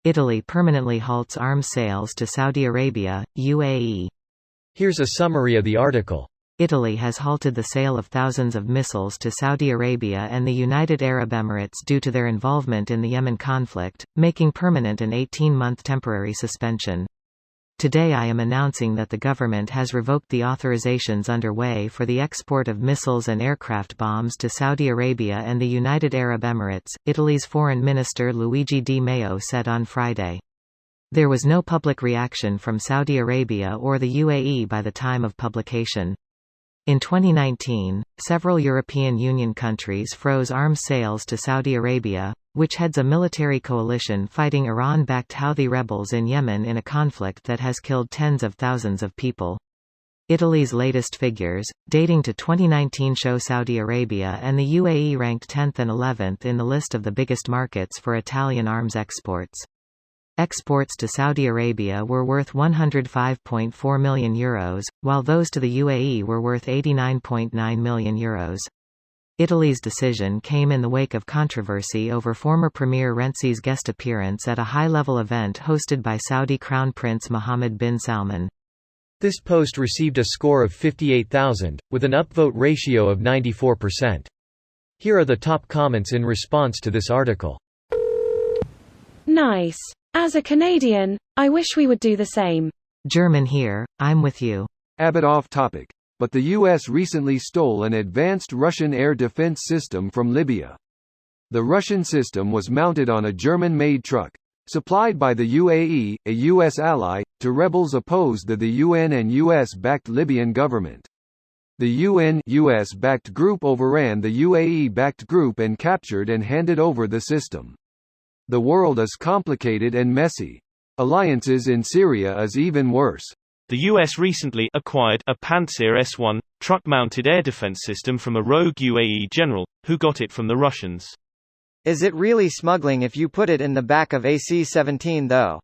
Italy permanently halts arms sales to Saudi Arabia, UAE. Here's a summary of the article. Italy has halted the sale of thousands of missiles to Saudi Arabia and the United Arab Emirates due to their involvement in the Yemen conflict, making permanent an 18-month temporary suspension. Today I am announcing that the government has revoked the authorizations underway for the export of missiles and aircraft bombs to Saudi Arabia and the United Arab Emirates, Italy's Foreign Minister Luigi Di Maio said on Friday. There was no public reaction from Saudi Arabia or the UAE by the time of publication. In 2019, several European Union countries froze arms sales to Saudi Arabia, which heads a military coalition fighting Iran-backed Houthi rebels in Yemen in a conflict that has killed tens of thousands of people. Italy's latest figures, dating to 2019, show Saudi Arabia and the UAE ranked 10th and 11th in the list of the biggest markets for Italian arms exports. Exports to Saudi Arabia were worth €105.4 million, while those to the UAE were worth €89.9 million. Italy's decision came in the wake of controversy over former Premier Renzi's guest appearance at a high-level event hosted by Saudi Crown Prince Mohammed bin Salman. This post received a score of 58,000, with an upvote ratio of 94%. Here are the top comments in response to this article. Nice. As a Canadian, I wish we would do the same. German here, I'm with you. A bit off topic, but the U.S. recently stole an advanced Russian air defense system from Libya. The Russian system was mounted on a German-made truck, supplied by the UAE, a U.S. ally, to rebels opposed to the UN and U.S.-backed Libyan government. The UN-US-backed group overran the UAE-backed group and captured and handed over the system. The world is complicated and messy. Alliances in Syria is even worse. The U.S. recently acquired a Pantsir S-1 truck-mounted air defense system from a rogue UAE general, who got it from the Russians. Is it really smuggling if you put it in the back of a C-17 though?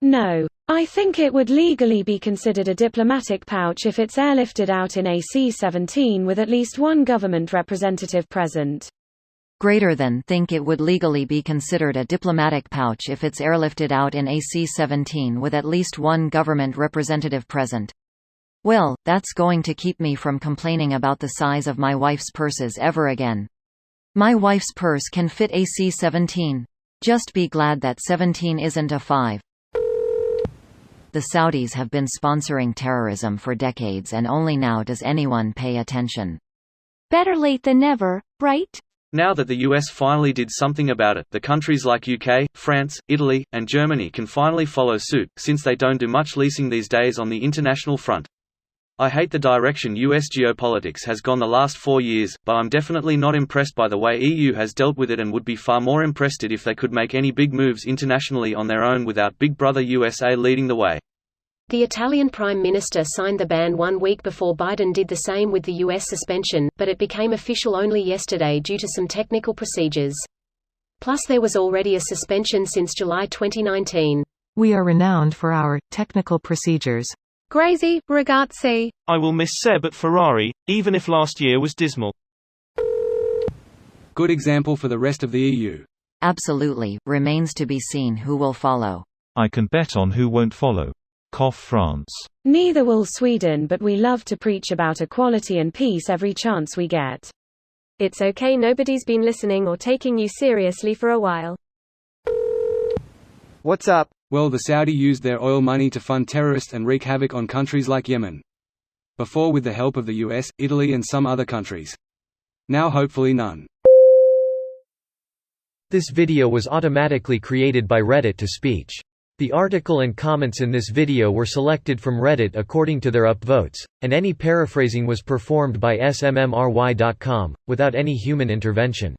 No. I think it would legally be considered a diplomatic pouch if it's airlifted out in a C-17 with at least one government representative present. Greater than think it would legally be considered a diplomatic pouch if it's airlifted out in a C-17 with at least one government representative present. Well, that's going to keep me from complaining about the size of my wife's purses ever again. My wife's purse can fit a C-17. Just be glad that 17 isn't a 5. The Saudis have been sponsoring terrorism for decades and only now does anyone pay attention. Better late than never, right? Now that the US finally did something about it, the countries like UK, France, Italy, and Germany can finally follow suit, since they don't do much leasing these days on the international front. I hate the direction US geopolitics has gone the last 4 years, but I'm definitely not impressed by the way EU has dealt with it and would be far more impressed if they could make any big moves internationally on their own without Big Brother USA leading the way. The Italian Prime Minister signed the ban 1 week before Biden did the same with the U.S. suspension, but it became official only yesterday due to some technical procedures. Plus there was already a suspension since July 2019. We are renowned for our technical procedures. Grazie, ragazzi. I will miss Seb at Ferrari, even if last year was dismal. Good example for the rest of the EU. Absolutely, remains to be seen who will follow. I can bet on who won't follow. France. Neither will Sweden, but we love to preach about equality and peace every chance we get. It's okay, nobody's been listening or taking you seriously for a while. What's up? Well, the Saudi used their oil money to fund terrorists and wreak havoc on countries like Yemen. Before with the help of the US, Italy and some other countries. Now hopefully none. This video was automatically created by Reddit to speech. The article and comments in this video were selected from Reddit according to their upvotes, and any paraphrasing was performed by smmry.com, without any human intervention.